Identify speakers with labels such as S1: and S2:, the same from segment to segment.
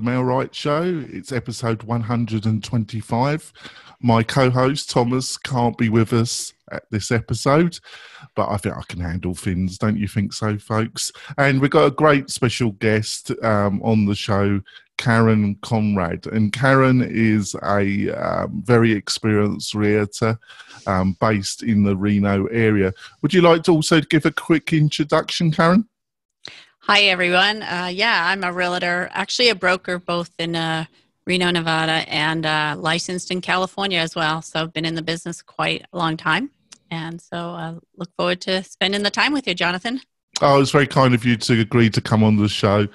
S1: Mel Wright Show. It's episode 125. My co-host Thomas can't be with us at this episode, but I think I can handle things. Don't you think so, folks? And we've got a great special guest on the show, Karen Conrad. And Karen is a very experienced realtor based in the Reno area. Would you like to also give a quick introduction, Karen?
S2: Hi, everyone. I'm a realtor, actually a broker, both in Reno, Nevada, and licensed in California as well. So I've been in the business quite a long time. And so I look forward to spending the time with you, Jonathan.
S1: Oh, it's very kind of you to agree to come on the show.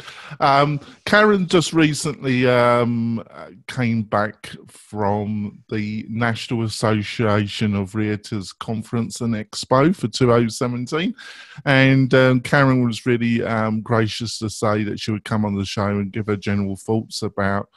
S1: Karen just recently came back from the National Association of Realtors Conference and Expo for 2017. And Karen was really gracious to say that she would come on the show and give her general thoughts about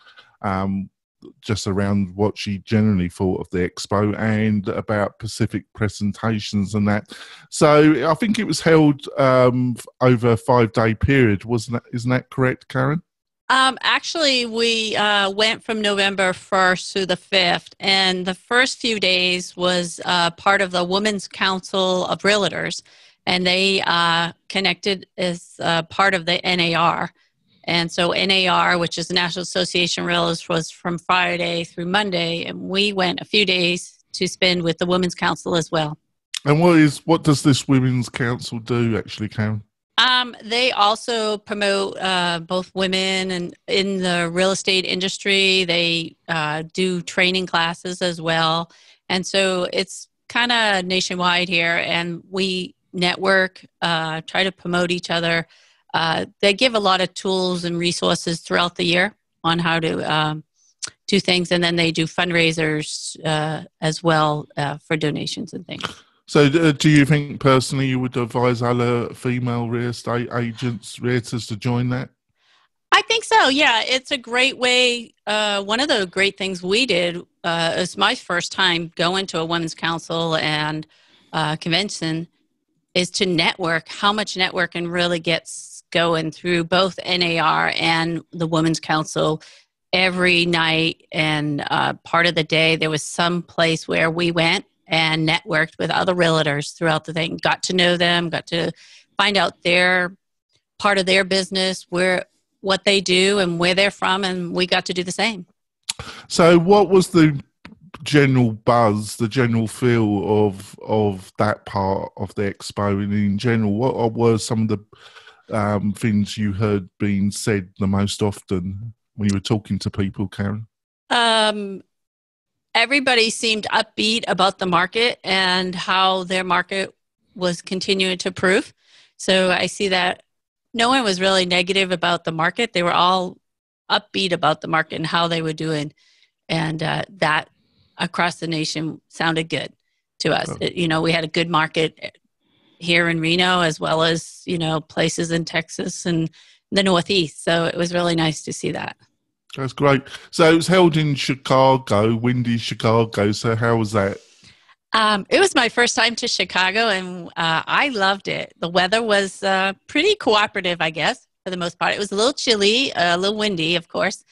S1: just around what she generally thought of the Expo and about Pacific presentations and that. So I think it was held over a 5-day period, isn't that correct, Karen?
S2: Actually, we went from November 1st to the 5th, and the first few days was part of the Women's Council of Realtors, and they connected as part of the NAR. And so NAR, which is the National Association of Realtors, was from Friday through Monday, and we went a few days to spend with the Women's Council as well.
S1: And what does this Women's Council do, actually, Karen?
S2: They also promote both women and in the real estate industry. They do training classes as well. And so it's kind of nationwide here, and we network, try to promote each other. They give a lot of tools and resources throughout the year on how to do things, and then they do fundraisers as well for donations and things.
S1: So do you think personally you would advise other female real estate agents, realtors to join that?
S2: I think so, yeah. It's a great way. One of the great things we did, it was my first time going to a women's council and convention, is to network. How much networking really gets going through both NAR and the Women's Council every night and part of the day. There was some place where we went and networked with other realtors throughout the thing, got to know them, got to find out their part of their business, what they do and where they're from, and we got to do the same.
S1: So what was the general buzz, the general feel of that part of the expo, and in general, what were some of the things you heard being said the most often when you were talking to people, Karen?
S2: Everybody seemed upbeat about the market and how their market was continuing to improve. So I see that no one was really negative about the market. They were all upbeat about the market and how they were doing. And that across the nation sounded good to us. We had a good market here in Reno, as well as, places in Texas and the Northeast. So it was really nice to see that.
S1: That's great. So it was held in Chicago, windy Chicago. So how was that?
S2: It was my first time to Chicago, and I loved it. The weather was pretty cooperative, I guess, for the most part. It was a little chilly, a little windy, of course,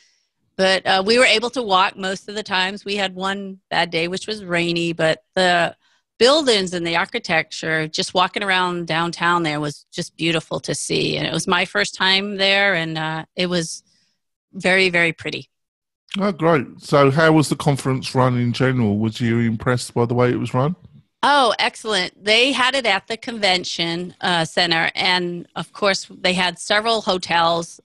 S2: but we were able to walk most of the times. We had one bad day, which was rainy, but the buildings and the architecture, just walking around downtown there was just beautiful to see. And it was my first time there, and it was very, very pretty.
S1: Oh, great. So how was the conference run in general? Was you impressed by the way it was run?
S2: Oh, excellent. They had it at the convention center. And of course, they had several hotels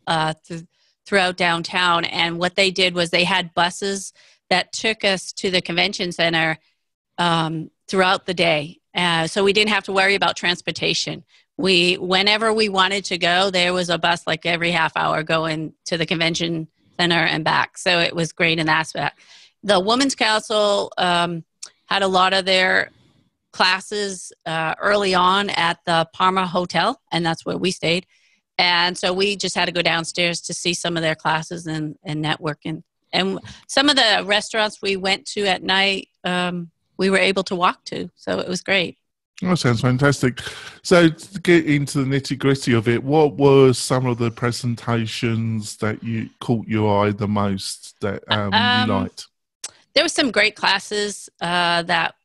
S2: throughout downtown. And what they did was they had buses that took us to the convention center throughout the day. So we didn't have to worry about transportation. Whenever we wanted to go, there was a bus like every half hour going to the convention center and back. So it was great in that aspect. The Women's Council had a lot of their classes early on at the Parma Hotel, and that's where we stayed. And so we just had to go downstairs to see some of their classes and networking. And some of the restaurants we went to at night, we were able to walk to. So it was great.
S1: That sounds fantastic. So to get into the nitty gritty of it, what were some of the presentations that you caught your eye the most that you
S2: Um,
S1: liked?
S2: there were some great classes that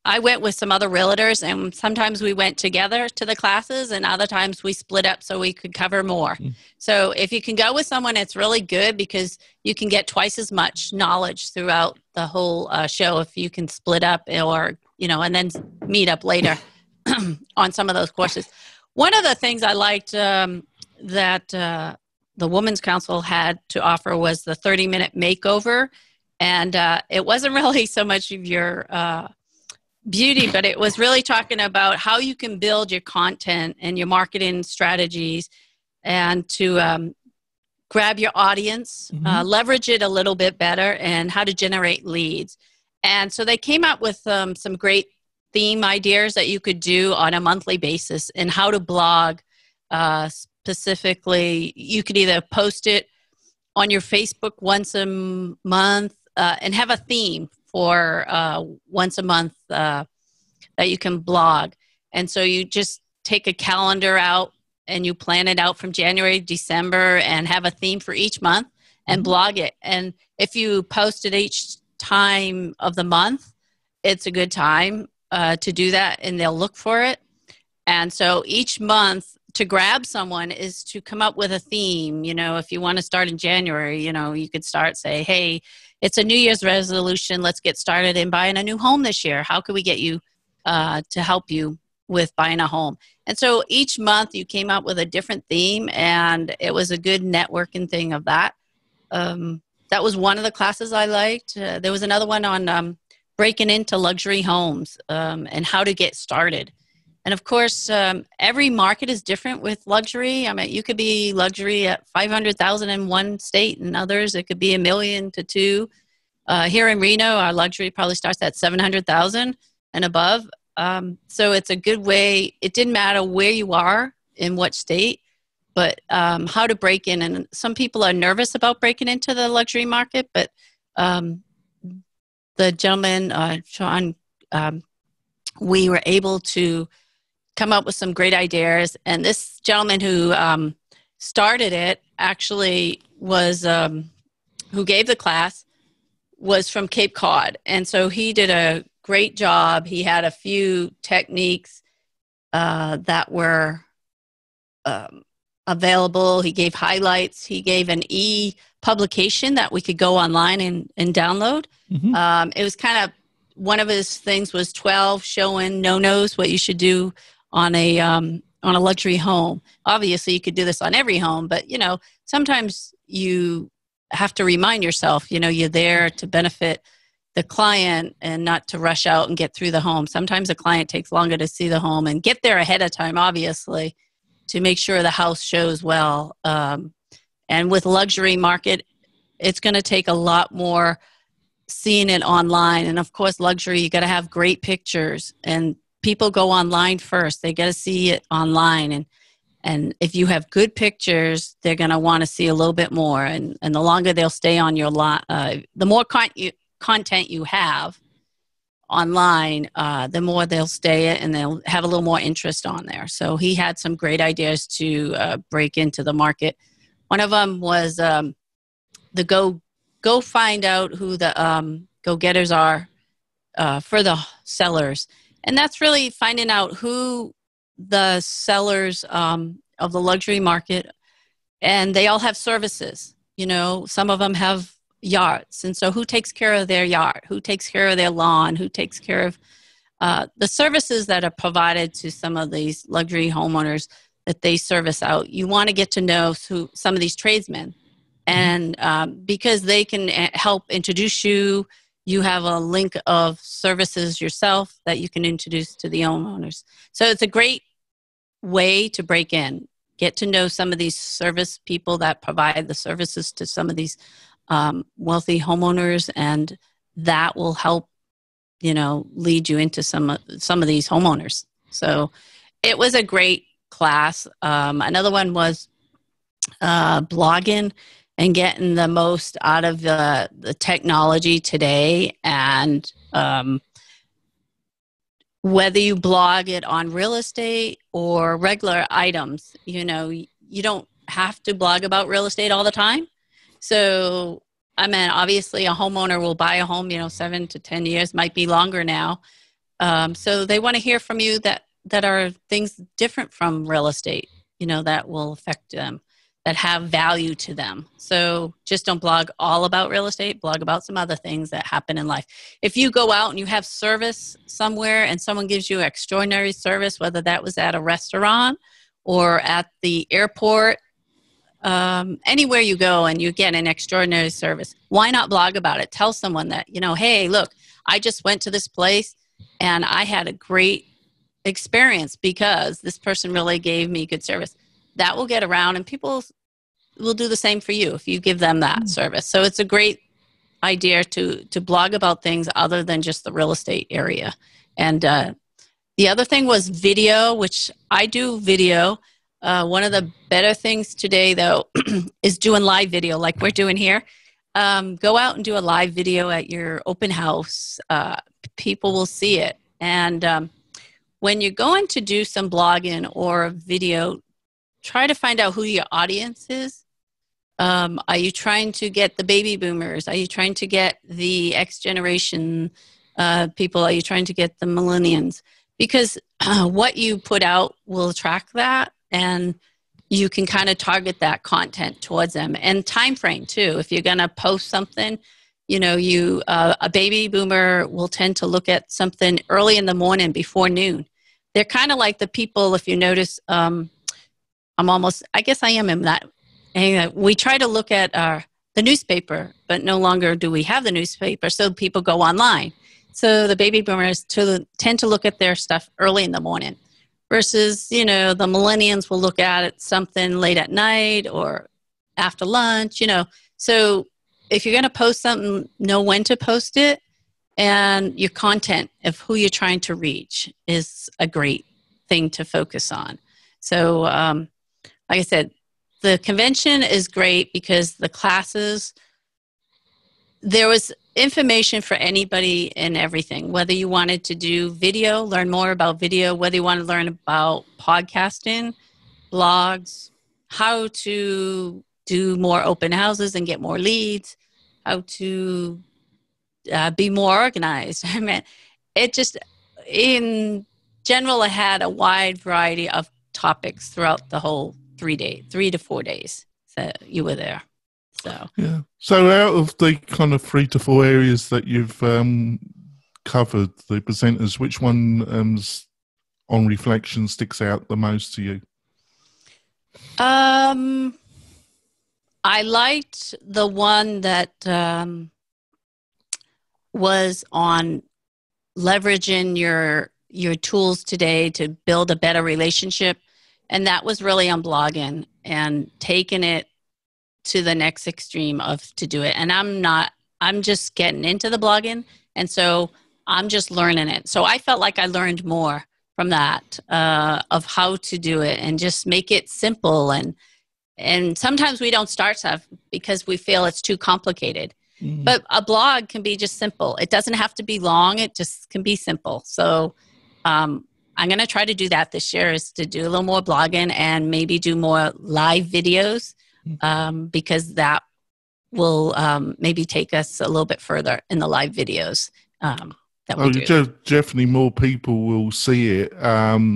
S2: I went with some other realtors, and sometimes we went together to the classes, and other times we split up so we could cover more.
S1: Mm.
S2: So if you can go with someone, it's really good because you can get twice as much knowledge throughout the whole show if you can split up, or and then meet up later on some of those courses. One of the things I liked that the Women's Council had to offer was the 30-minute makeover, and it wasn't really so much of your beauty, but it was really talking about how you can build your content and your marketing strategies, and to grab your audience, leverage it a little bit better, and how to generate leads. And so they came up with some great theme ideas that you could do on a monthly basis, and how to blog. Specifically, you could either post it on your Facebook once a month, and have a theme for once a month that you can blog. And so you just take a calendar out and you plan it out from January to December and have a theme for each month and blog it. And if you post it each time of the month, it's a good time to do that, and they'll look for it. And so each month to grab someone is to come up with a theme. If you want to start in January, you could say, hey, it's a New Year's resolution. Let's get started in buying a new home this year. How can we get you to help you with buying a home? And so each month you came up with a different theme, and it was a good networking thing of that. That was one of the classes I liked. There was another one on breaking into luxury homes and how to get started. And of course, every market is different with luxury. I mean, you could be luxury at 500,000 in one state, and others it could be $1 million to $2 million. Here in Reno, our luxury probably starts at 700,000 and above. So it's a good way. It didn't matter where you are in what state, but how to break in. And some people are nervous about breaking into the luxury market, but the gentleman, Sean, we were able to come up with some great ideas. And this gentleman who started it actually was, who gave the class, was from Cape Cod. And so he did a great job. He had a few techniques that were available. He gave highlights. He gave an e-publication that we could go online and download. It was kind of, one of his things was 12 showing no-nos, what you should do on a luxury home. Obviously, you could do this on every home, but sometimes you have to remind yourself, you're there to benefit the client and not to rush out and get through the home. Sometimes a client takes longer to see the home, and get there ahead of time, obviously, to make sure the house shows well. And with luxury market, it's going to take a lot more seeing it online. And of course, luxury, you got to have great pictures, and people go online first. They got to see it online. And if you have good pictures, they're going to want to see a little bit more. And the longer they'll stay on your lot, the more content you have online, the more they'll stay and they'll have a little more interest on there. So he had some great ideas to break into the market. One of them was the go find out who the go-getters are for the sellers. And that's really finding out who the sellers of the luxury market, and they all have services. Some of them have yachts, and so who takes care of their yacht? Who takes care of their lawn? Who takes care of the services that are provided to some of these luxury homeowners that they service out? You want to get to know some of these tradesmen, and because they can help introduce you. You have a link of services yourself that you can introduce to the homeowners. So it's a great way to break in, get to know some of these service people that provide the services to some of these wealthy homeowners, and that will help, lead you into some of these homeowners. So it was a great class. Another one was blogging and getting the most out of the technology today, and whether you blog it on real estate or regular items, you don't have to blog about real estate all the time. So, I mean, obviously, a homeowner will buy a home, 7 to 10 years, might be longer now. So they want to hear from you that are things different from real estate, that will affect them, that have value to them. So just don't blog all about real estate, blog about some other things that happen in life. If you go out and you have service somewhere and someone gives you extraordinary service, whether that was at a restaurant or at the airport, anywhere you go and you get an extraordinary service, why not blog about it? Tell someone that, hey, look, I just went to this place and I had a great experience because this person really gave me good service. That will get around, and people will do the same for you if you give them that service. So it's a great idea to blog about things other than just the real estate area. And the other thing was video, which I do video. One of the better things today, though, is doing live video like we're doing here. Go out and do a live video at your open house. People will see it. And when you're going to do some blogging or video, try to find out who your audience is. Are you trying to get the baby boomers? Are you trying to get the X generation people? Are you trying to get the millennials? Because what you put out will attract that, and you can kind of target that content towards them. And time frame too. If you're going to post something, a baby boomer will tend to look at something early in the morning before noon. They're kind of like the people, if you notice, I guess I am in that. And we try to look at the newspaper, but no longer do we have the newspaper, so people go online. So the baby boomers tend to look at their stuff early in the morning versus, the millennials will look at it something late at night or after lunch, So if you're going to post something, know when to post it, and your content of who you're trying to reach is a great thing to focus on. So, like I said, the convention is great because the classes, there was information for anybody and everything, whether you wanted to do video, learn more about video, whether you want to learn about podcasting, blogs, how to do more open houses and get more leads, how to be more organized. I mean, it just, in general, I had a wide variety of topics throughout the whole 3 to 4 days that you were there. So
S1: yeah. So out of the kind of 3 to 4 areas that you've covered, the presenters, which one on reflection sticks out the most to you?
S2: I liked the one that was on leveraging your tools today to build a better relationship. And that was really on blogging and taking it to the next extreme to do it. And I'm just getting into the blogging. And so I'm just learning it. So I felt like I learned more from that, of how to do it and just make it simple. And sometimes we don't start stuff because we feel it's too complicated. Mm-hmm. But a blog can be just simple. It doesn't have to be long. It just can be simple. So I'm going to try to do that this year, is to do a little more blogging and maybe do more live videos, because that will maybe take us a little bit further in the live videos.
S1: Definitely more people will see it.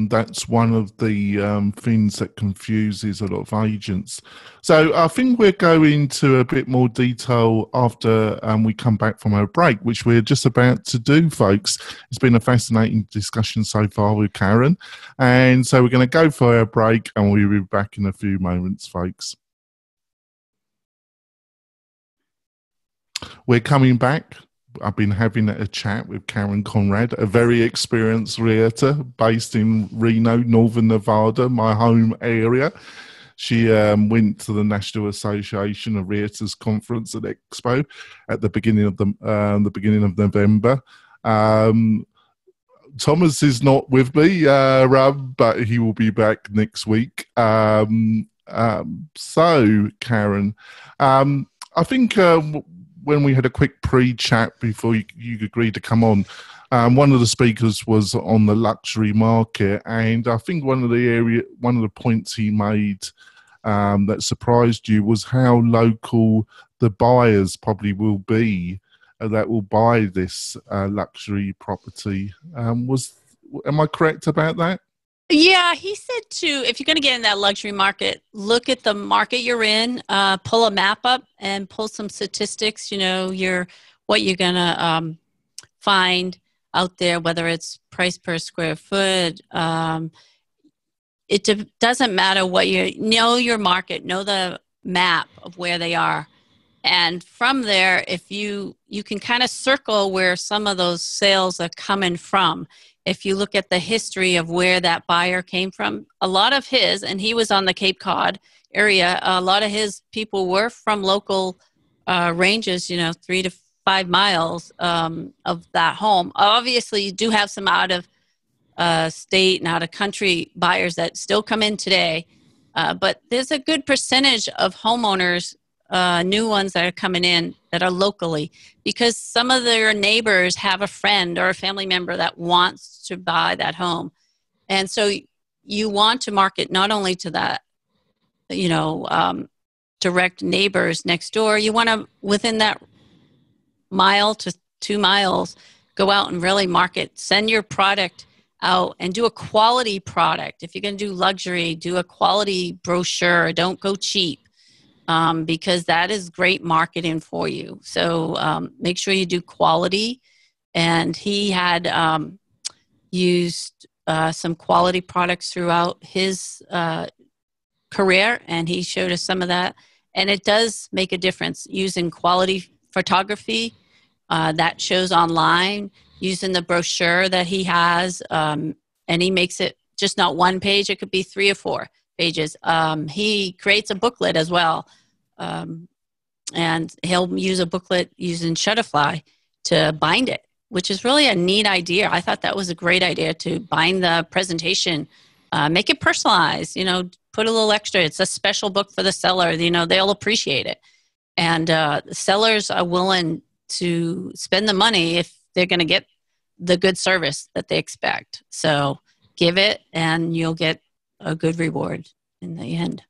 S1: That's one of the things that confuses a lot of agents. So I think we're going to a bit more detail after we come back from our break, which we're just about to do, folks. It's been a fascinating discussion so far with Karen. And so we're going to go for our break, and we'll be back in a few moments, folks. We're coming back. I've been having a chat with Karen Conrad, a very experienced realtor based in Reno, Northern Nevada, my home area. She went to the National Association of Realtors conference at Expo at the beginning of November. Thomas is not with me, but he will be back next week. So, Karen, I think when we had a quick pre-chat before you agreed to come on, One of the speakers was on the luxury market, and I think one of the points he made that surprised you was how local the buyers probably will be that will buy this luxury property. Am I correct about that?
S2: Yeah, he said too, if you're going to get in that luxury market, look at the market you're in, pull a map up and pull some statistics, what you're going to find out there, whether it's price per square foot. Doesn't matter what know your market, know the map of where they are. And from there, if you can kind of circle where some of those sales are coming from. If you look at the history of where that buyer came from, a lot of his, and he was on the Cape Cod area, a lot of his people were from local ranges, 3 to 5 miles of that home. Obviously, you do have some out of state and out of country buyers that still come in today, but there's a good percentage of homeowners, new ones that are coming in that are locally, because some of their neighbors have a friend or a family member that wants to buy that home. And so you want to market not only to that, direct neighbors next door, you want to, within that mile to 2 miles, go out and really market, send your product out and do a quality product. If you're going to do luxury, do a quality brochure. Don't go cheap. Because that is great marketing for you. So make sure you do quality. And he had used some quality products throughout his career, and he showed us some of that. And it does make a difference using quality photography that shows online, using the brochure that he has, and he makes it just not one page. It could be 3 or 4 pages. He creates a booklet as well. And he'll use a booklet using Shutterfly to bind it, which is really a neat idea. I thought that was a great idea to bind the presentation, make it personalized, put a little extra. It's a special book for the seller, they'll appreciate it. And sellers are willing to spend the money if they're going to get the good service that they expect. So give it and you'll get a good reward in the end.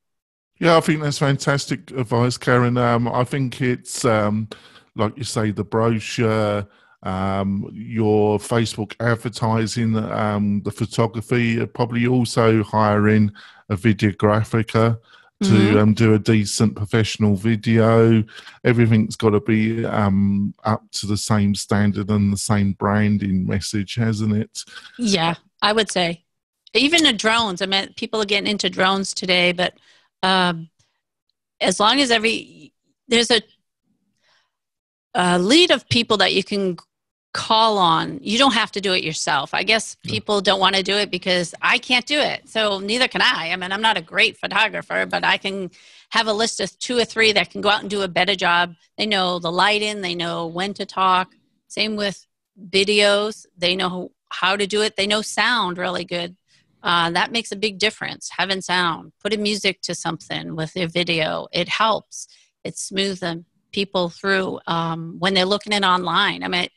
S1: Yeah, I think that's fantastic advice, Karen. I think it's, like you say, the brochure, your Facebook advertising, the photography, probably also hiring a videographer to do a decent professional video. Everything's got to be up to the same standard and the same branding message, hasn't it?
S2: Yeah, I would say. Even the drones. I mean, people are getting into drones today, but as long as there's a lead of people that you can call on, you don't have to do it yourself. I guess people don't want to do it because I can't do it. So neither can I. I mean, I'm not a great photographer, but I can have a list of 2 or 3 that can go out and do a better job. They know the lighting, they know when to talk. Same with videos. They know how to do it. They know sound really good. That makes a big difference. Having sound, putting music to something with their video, it helps. It smooths them people through when they're looking at online. I mean,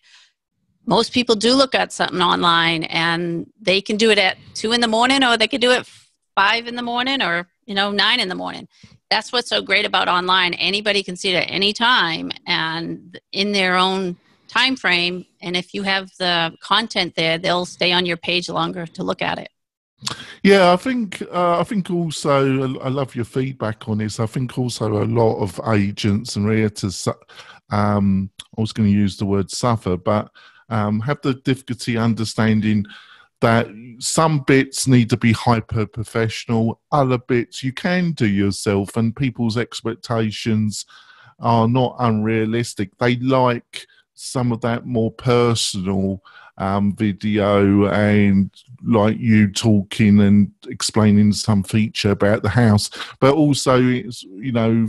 S2: most people do look at something online, and they can do it at 2 in the morning, or they could do it 5 in the morning, or 9 in the morning. That's what's so great about online. Anybody can see it at any time and in their own time frame. And if you have the content there, they'll stay on your page longer to look at it.
S1: Yeah, I think also I love your feedback on this. I think also a lot of agents and realtors, I was going to use the word suffer, but have the difficulty understanding that some bits need to be hyper professional, other bits you can do yourself, and people's expectations are not unrealistic. They like some of that more personal video, and like you talking and explaining some feature about the house, but also it's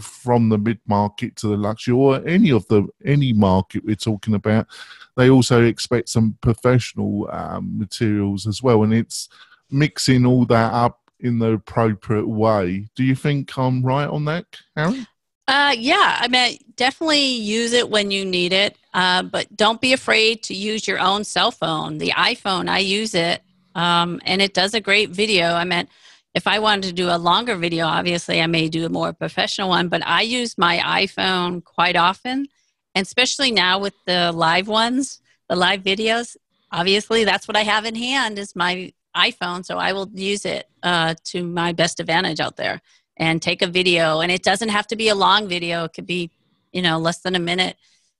S1: from the mid-market to the luxury, or any market we're talking about, they also expect some professional materials as well, and it's mixing all that up in the appropriate way. Do you think I'm right on that, Karen?
S2: Yeah, I mean, definitely use it when you need it, but don't be afraid to use your own cell phone. The iPhone, I use it, and it does a great video. I mean, if I wanted to do a longer video, obviously I may do a more professional one, but I use my iPhone quite often, and especially now with the live ones, the live videos. Obviously, that's what I have in hand is my iPhone, so I will use it to my best advantage out there and take a video. And it doesn't have to be a long video. It could be, less than a minute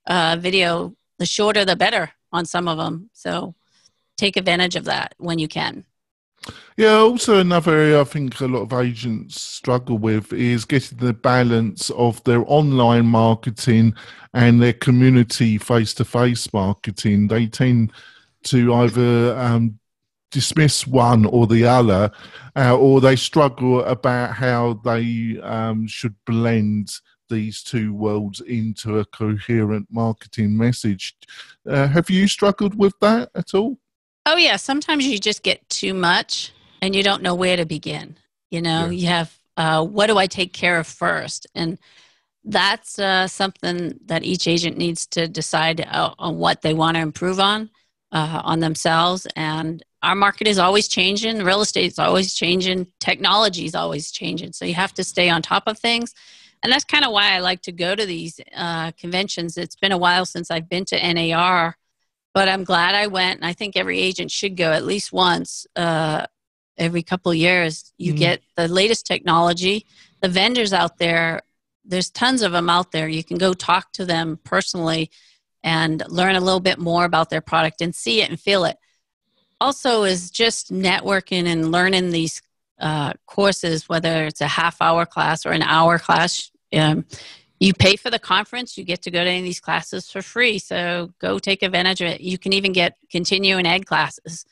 S2: video. The shorter, the better on some of them. So take advantage of that when you can.
S1: Yeah, also another area I think a lot of agents struggle with is getting the balance of their online marketing and their community face-to-face marketing. They tend to either dismiss one or the other, or they struggle about how they should blend these two worlds into a coherent marketing message. Have you struggled with that at all?
S2: Oh, yeah. Sometimes you just get too much and you don't know where to begin.
S1: Yeah.
S2: You have, what do I take care of first? And that's something that each agent needs to decide on what they want to improve on themselves. And our market is always changing. Real estate is always changing. Technology is always changing. So you have to stay on top of things. And that's kind of why I like to go to these conventions. It's been a while since I've been to NAR, but I'm glad I went. And I think every agent should go at least once every couple of years. You get the latest technology. The vendors out there, there's tons of them out there. You can go talk to them personally and learn a little bit more about their product and see it and feel it. Also is just networking and learning these courses, whether it's a half-hour class or an hour class. You pay for the conference, you get to go to any of these classes for free. So go take advantage of it. You can even get continuing ed classes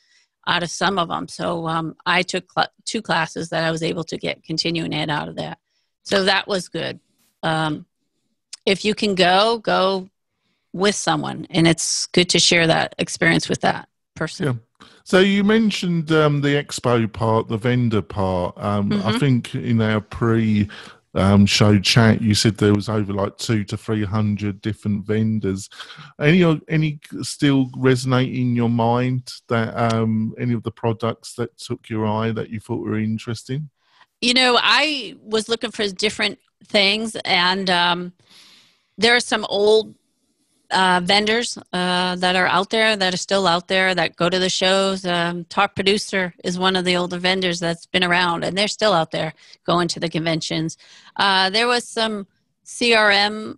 S2: out of some of them. So I took 2 classes that I was able to get continuing ed out of that. So that was good. If you can go with someone, and it's good to share that experience with that person.
S1: Yeah. So you mentioned the expo part, the vendor part. I think in our show chat, you said there was over like 200 to 300 different vendors. Any still resonate in your mind that any of the products that took your eye that you thought were interesting?
S2: I was looking for different things, and there are some old vendors that are out there, that are still out there, that go to the shows. Top Producer is one of the older vendors that's been around, and they're still out there going to the conventions. There was some CRM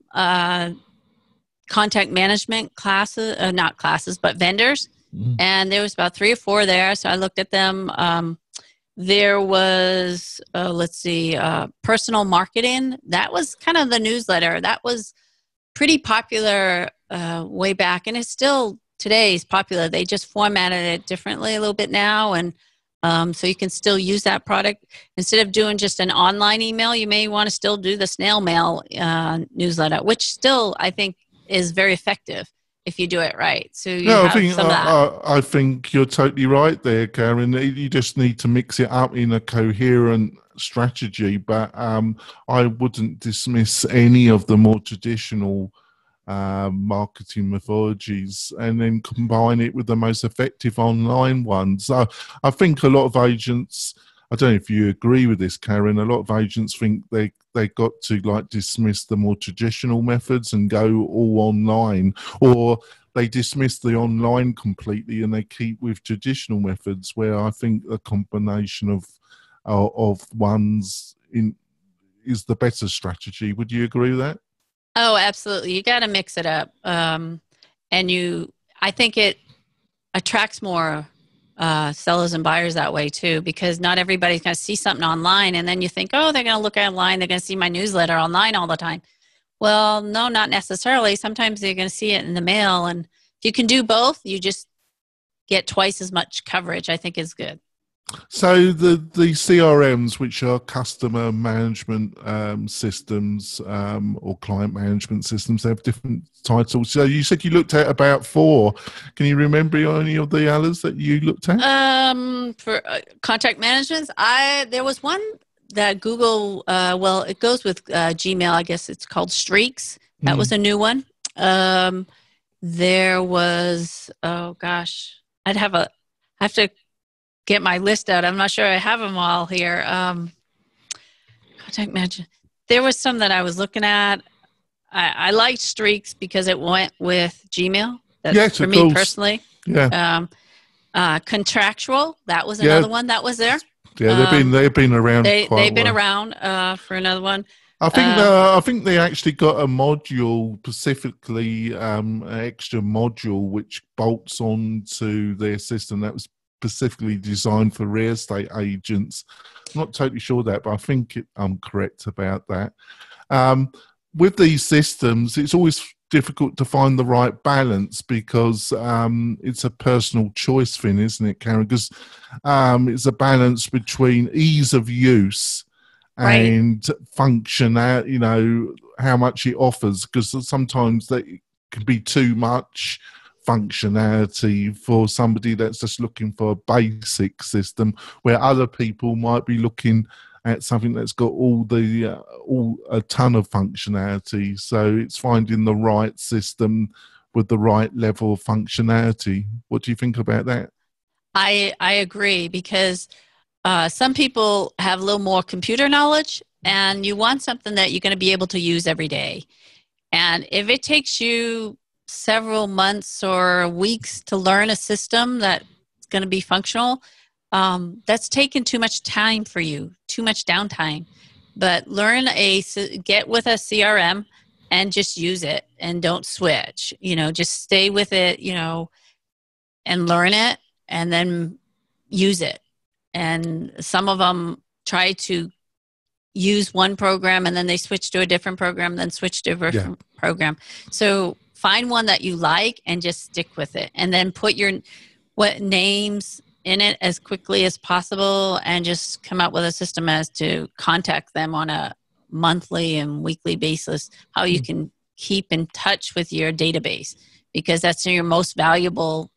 S2: contact management classes, not classes, but vendors. And there was about 3 or 4 there. So I looked at them. There was, personal marketing. That was kind of the newsletter. That was pretty popular way back, and it's still today is popular. They just formatted it differently a little bit now, and so you can still use that product. Instead of doing just an online email, you may want to still do the snail mail newsletter, which still I think is very effective if you do it right. So
S1: I think you're totally right there, Karen. You just need to mix it up in a coherent strategy, but I wouldn't dismiss any of the more traditional marketing mythologies and then combine it with the most effective online ones. So I think a lot of agents, I don't know if you agree with this, Karen, a lot of agents think they got to like dismiss the more traditional methods and go all online, or they dismiss the online completely and they keep with traditional methods, where I think a combination of ones is the better strategy. Would you agree with that?
S2: Oh, absolutely. You got to mix it up. I think it attracts more sellers and buyers that way too, because not everybody's going to see something online and then you think, oh, they're going to look online, they're going to see my newsletter online all the time. Well, no, not necessarily. Sometimes they're going to see it in the mail, and if you can do both, you just get twice as much coverage. I think is good.
S1: So the CRMs, which are customer management systems or client management systems, they have different titles. So you said you looked at about 4. Can you remember any of the others that you looked at?
S2: For contact management, there was one that Google, well, it goes with Gmail. I guess it's called Streaks. That was a new one. There was, oh gosh, I have to get my list out. I'm not sure I have them all here. Contact management. There was some that I was looking at. I liked Streaks because it went with Gmail. That's
S1: yes,
S2: for
S1: of
S2: me
S1: course.
S2: personally.
S1: Yeah.
S2: Contractual. That was another one that was there.
S1: Yeah, they've been around.
S2: They've been around for another one.
S1: I think they actually got a module specifically, an extra module which bolts onto their system that was specifically designed for real estate agents. I'm not totally sure that, but I think I'm correct about that. With these systems, it's always difficult to find the right balance because it's a personal choice thing, isn't it, Karen? Because it's a balance between ease of use and function, how much it offers, because sometimes that can be too much functionality for somebody that's just looking for a basic system, where other people might be looking at something that's got a ton of functionality. So it's finding the right system with the right level of functionality. What do you think about that?
S2: I agree, because some people have a little more computer knowledge, and you want something that you're going to be able to use every day. And if it takes you several months or weeks to learn a system that's going to be functional, that's taken too much time for you, too much downtime. But get with a CRM and just use it, and don't switch. Just stay with it, and learn it, and then use it. And some of them try to use one program and then they switch to a different program, then switch to a different program. So find one that you like and just stick with it, and then put what names in it as quickly as possible, and just come up with a system as to contact them on a monthly and weekly basis, how you can keep in touch with your database, because that's your most valuable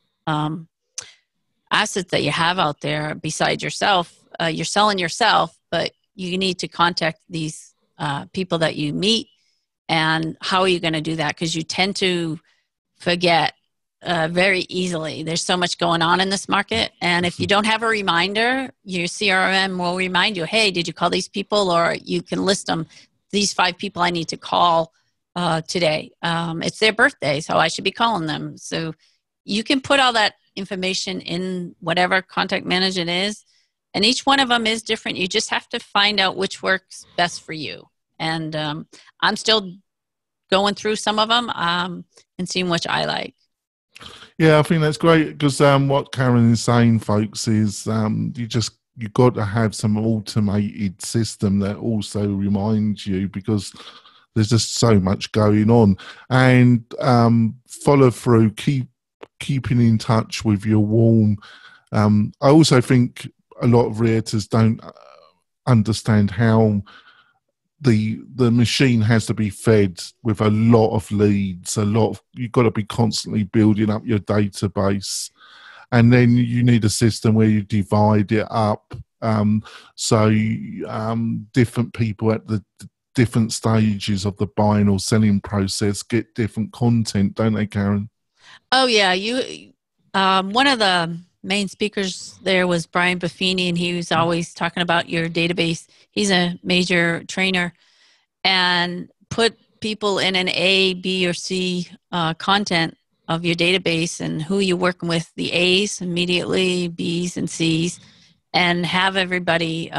S2: assets that you have out there besides yourself. You're selling yourself, but you need to contact these people that you meet. And how are you going to do that? Because you tend to forget very easily. There's so much going on in this market. And if you don't have a reminder, your CRM will remind you, hey, did you call these people? Or you can list them, these 5 people I need to call today. It's their birthday, so I should be calling them. So you can put all that information in whatever contact management is, and each one of them is different. You just have to find out which works best for you. And I'm still going through some of them and seeing which I like.
S1: Yeah, I think that's great, because what Karen is saying, folks, is you've got to have some automated system that also reminds you, because there's just so much going on. And follow through, keeping in touch with your warm. I also think a lot of realtors don't understand how the machine has to be fed with a lot of leads. You've got to be constantly building up your database, and then you need a system where you divide it up, so different people at the different stages of the buying or selling process get different content, don't they, Karen?
S2: Oh yeah, one of the main speakers there was Brian Buffini, and he was always talking about your database. He's a major trainer, and put people in an A, B, or C content of your database, and who you're working with, the A's immediately, B's and C's, and have everybody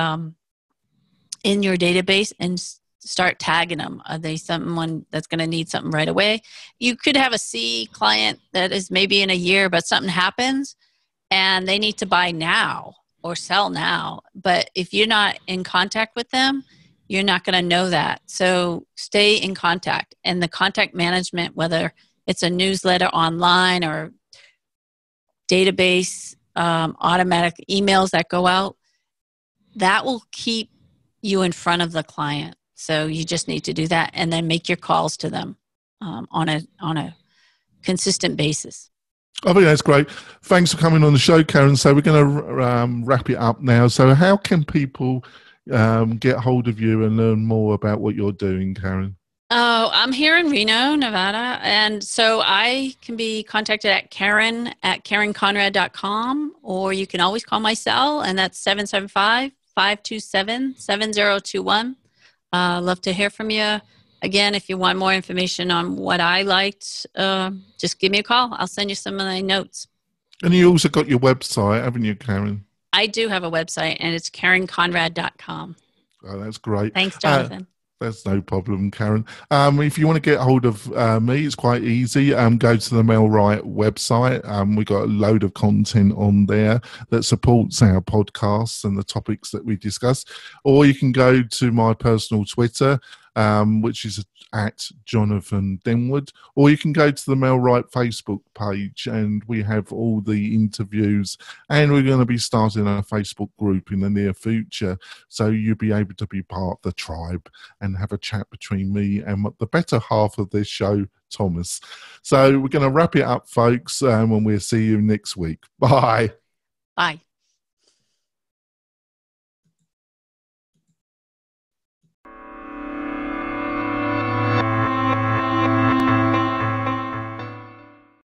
S2: in your database, and start tagging them. Are they someone that's going to need something right away? You could have a C client that is maybe in a year, but something happens and they need to buy now or sell now. But if you're not in contact with them, you're not going to know that. So stay in contact. And the contact management, whether it's a newsletter online or database, automatic emails that go out, that will keep you in front of the client. So you just need to do that, and then make your calls to them on a consistent basis.
S1: I think that's great. Thanks for coming on the show, Karen. So we're going to wrap it up now. So how can people get hold of you and learn more about what you're doing, Karen?
S2: Oh, I'm here in Reno, Nevada. And so I can be contacted at Karen@KarenConrad.com, or you can always call my cell, and that's 775-527-7021. Love to hear from you. Again, if you want more information on what I liked, just give me a call. I'll send you some of my notes.
S1: And you also got your website, haven't you, Karen?
S2: I do have a website, and it's KarenConrad.com.
S1: Oh, that's great.
S2: Thanks, Jonathan.
S1: That's no problem, Karen. If you want to get hold of me, it's quite easy. Go to the Melwright website. We got a load of content on there that supports our podcasts and the topics that we discuss. Or you can go to my personal Twitter, which is at Jonathan Denwood, or you can go to the Melwright Facebook page, and we have all the interviews, and we're going to be starting a Facebook group in the near future, so you'll be able to be part of the tribe and have a chat between me and the better half of this show, Thomas. So we're going to wrap it up, folks, and we'll see you next week. Bye.
S2: Bye.